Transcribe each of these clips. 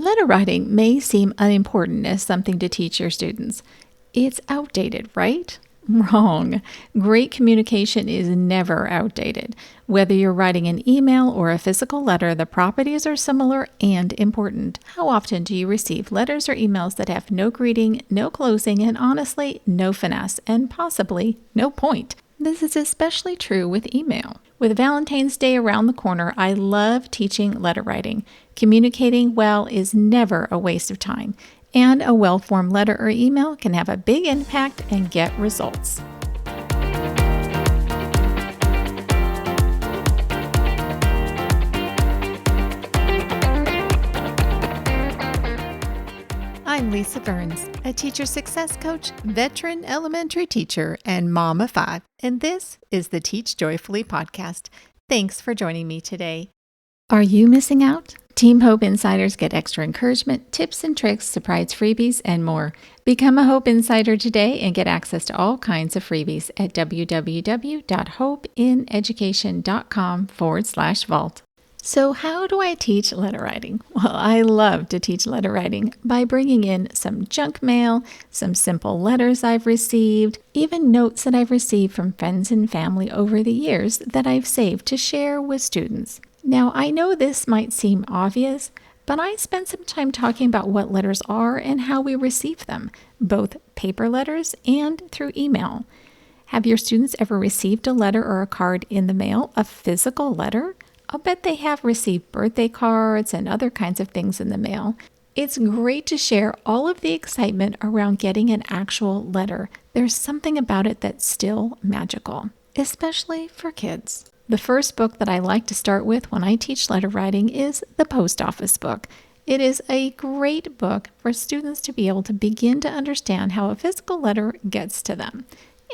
Letter writing may seem unimportant as something to teach your students. It's outdated, right? Wrong. Great communication is never outdated. Whether you're writing an email or a physical letter, the properties are similar and important. How often do you receive letters or emails that have no greeting, no closing, and honestly, no finesse, and possibly no point? This is especially true with email. With Valentine's Day around the corner, I love teaching letter writing. Communicating well is never a waste of time, and a well-formed letter or email can have a big impact and get results. I'm Lisa Burns, a teacher success coach, veteran elementary teacher, and mom of 5, and this is the Teach Joyfully podcast. Thanks for joining me today. Are you missing out? Team H.O.P.E Insiders get extra encouragement, tips and tricks, surprise freebies, and more. Become a H.O.P.E Insider today and get access to all kinds of freebies at www.hopeineducation.com/vault. So how do I teach letter writing? Well, I love to teach letter writing by bringing in some junk mail, some simple letters I've received, even notes that I've received from friends and family over the years that I've saved to share with students. Now, I know this might seem obvious, but I spent some time talking about what letters are and how we receive them, both paper letters and through email. Have your students ever received a letter or a card in the mail, a physical letter? I'll bet they have received birthday cards and other kinds of things in the mail. It's great to share all of the excitement around getting an actual letter. There's something about it that's still magical, especially for kids. The first book that I like to start with when I teach letter writing is the Post Office book. It is a great book for students to be able to begin to understand how a physical letter gets to them.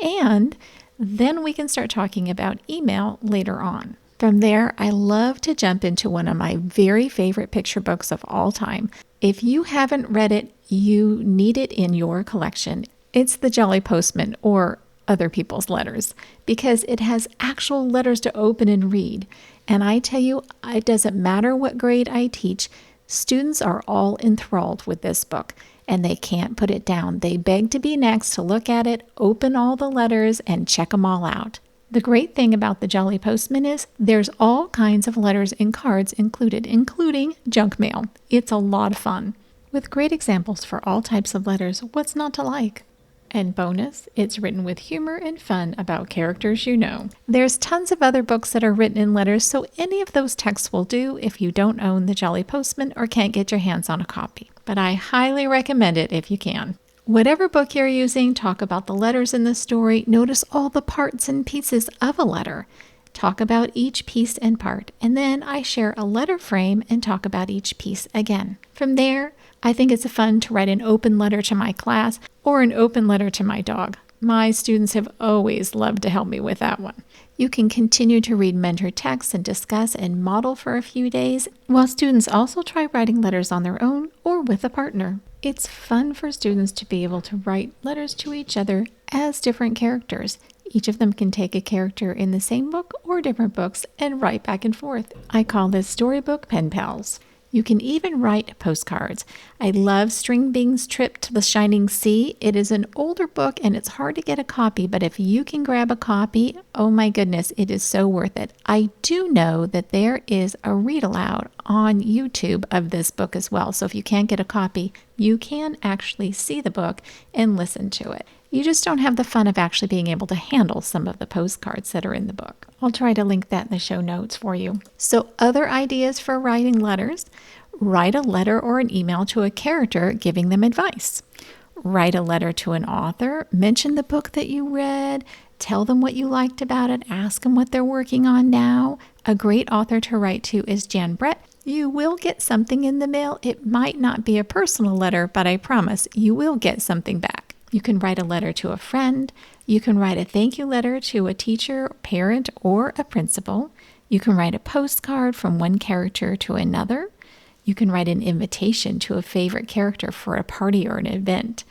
And then we can start talking about email later on. From there, I love to jump into one of my very favorite picture books of all time. If you haven't read it, you need it in your collection. It's the Jolly Postman, or other people's letters, because it has actual letters to open and read. And I tell you, it doesn't matter what grade I teach, students are all enthralled with this book, and they can't put it down. They beg to be next to look at it, open all the letters, and check them all out. The great thing about the Jolly Postman is there's all kinds of letters and cards included, including junk mail. It's a lot of fun. With great examples for all types of letters, what's not to like? And bonus, it's written with humor and fun about characters you know. There's tons of other books that are written in letters, so any of those texts will do if you don't own the Jolly Postman or can't get your hands on a copy. But I highly recommend it if you can. Whatever book you're using, talk about the letters in the story. Notice all the parts and pieces of a letter. Talk about each piece and part. And then I share a letter frame and talk about each piece again. From there, I think it's fun to write an open letter to my class or an open letter to my dog. My students have always loved to help me with that one. You can continue to read mentor texts and discuss and model for a few days, while students also try writing letters on their own or with a partner. It's fun for students to be able to write letters to each other as different characters. Each of them can take a character in the same book or different books and write back and forth. I call this Storybook Pen Pals. You can even write postcards. I love String Bean's Trip to the Shining Sea. It is an older book and it's hard to get a copy, but if you can grab a copy, oh my goodness, it is so worth it. I do know that there is a read aloud on YouTube of this book as well. So if you can't get a copy, you can actually see the book and listen to it. You just don't have the fun of actually being able to handle some of the postcards that are in the book. I'll try to link that in the show notes for you. So other ideas for writing letters: write a letter or an email to a character giving them advice. Write a letter to an author, mention the book that you read, tell them what you liked about it, ask them what they're working on now. A great author to write to is Jan Brett. You will get something in the mail. It might not be a personal letter, but I promise you will get something back. You can write a letter to a friend. You can write a thank you letter to a teacher, parent, or a principal. You can write a postcard from one character to another. You can write an invitation to a favorite character for a party or an event.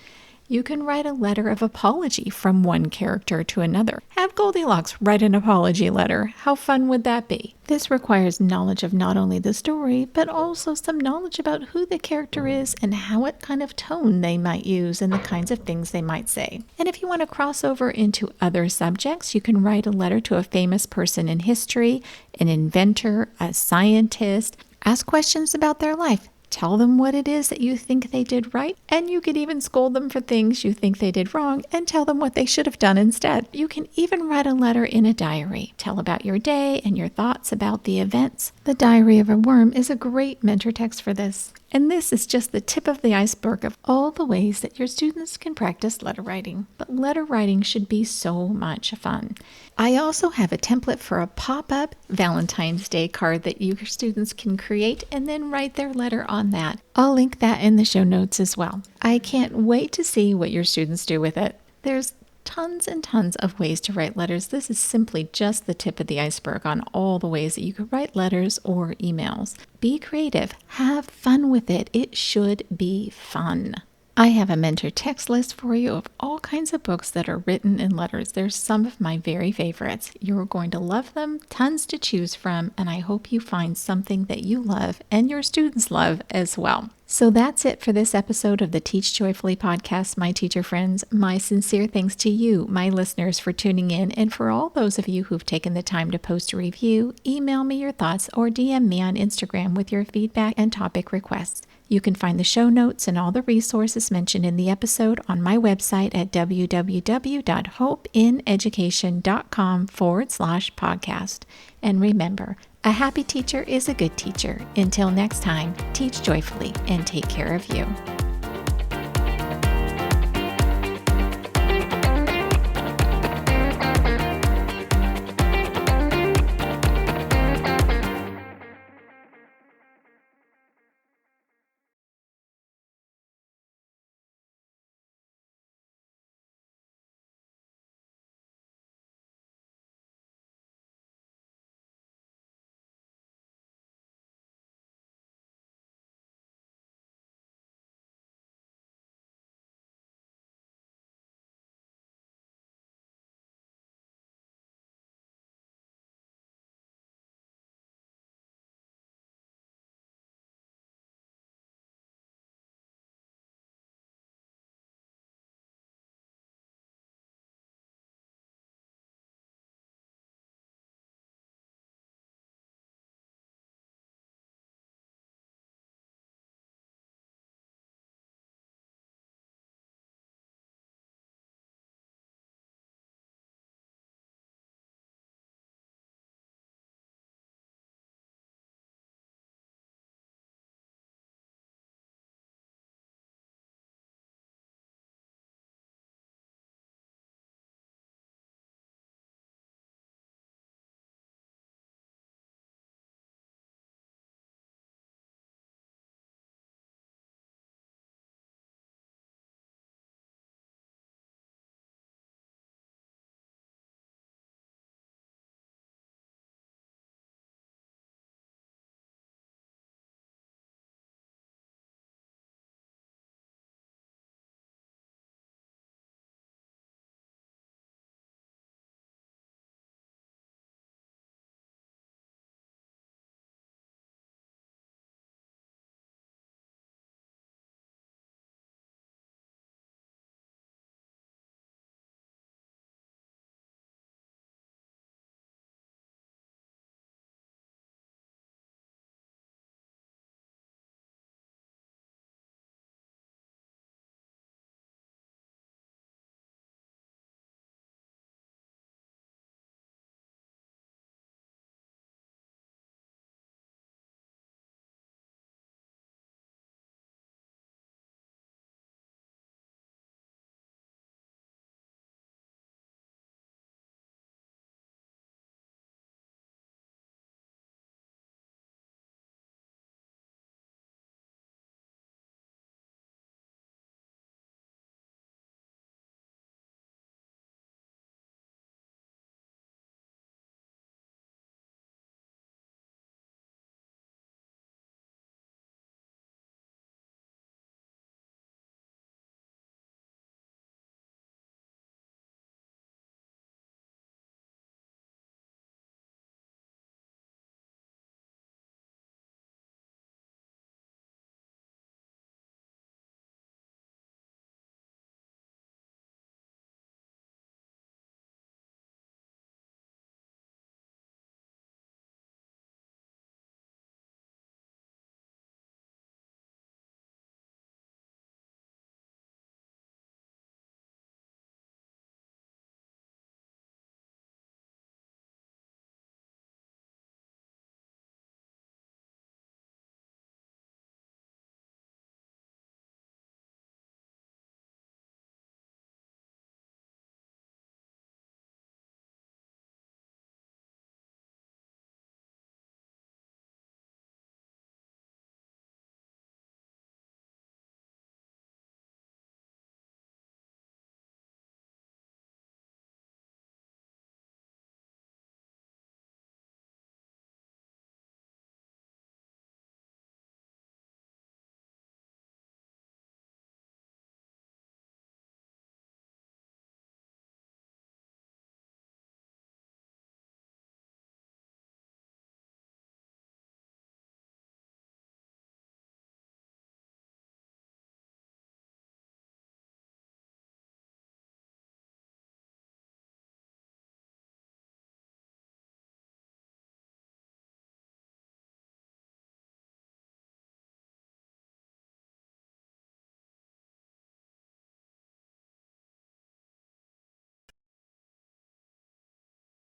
You can write a letter of apology from one character to another. Have Goldilocks write an apology letter. How fun would that be? This requires knowledge of not only the story, but also some knowledge about who the character is and what kind of tone they might use and the kinds of things they might say. And if you want to cross over into other subjects, you can write a letter to a famous person in history, an inventor, a scientist. Ask questions about their life. Tell them what it is that you think they did right, and you could even scold them for things you think they did wrong and tell them what they should have done instead. You can even write a letter in a diary. Tell about your day and your thoughts about the events. The Diary of a Worm is a great mentor text for this. And this is just the tip of the iceberg of all the ways that your students can practice letter writing. But letter writing should be so much fun. I also have a template for a pop-up Valentine's Day card that your students can create and then write their letter on that. I'll link that in the show notes as well. I can't wait to see what your students do with it. There's tons and tons of ways to write letters. This is simply just the tip of the iceberg on all the ways that you could write letters or emails. Be creative. Have fun with it. It should be fun. I have a mentor text list for you of all kinds of books that are written in letters. They're some of my very favorites. You're going to love them, tons to choose from, and I hope you find something that you love and your students love as well. So that's it for this episode of the Teach Joyfully podcast, my teacher friends. My sincere thanks to you, my listeners, for tuning in, and for all those of you who've taken the time to post a review, email me your thoughts, or DM me on Instagram with your feedback and topic requests. You can find the show notes and all the resources mentioned in the episode on my website at www.hopeineducation.com/podcast. And remember, a happy teacher is a good teacher. Until next time, teach joyfully and take care of you.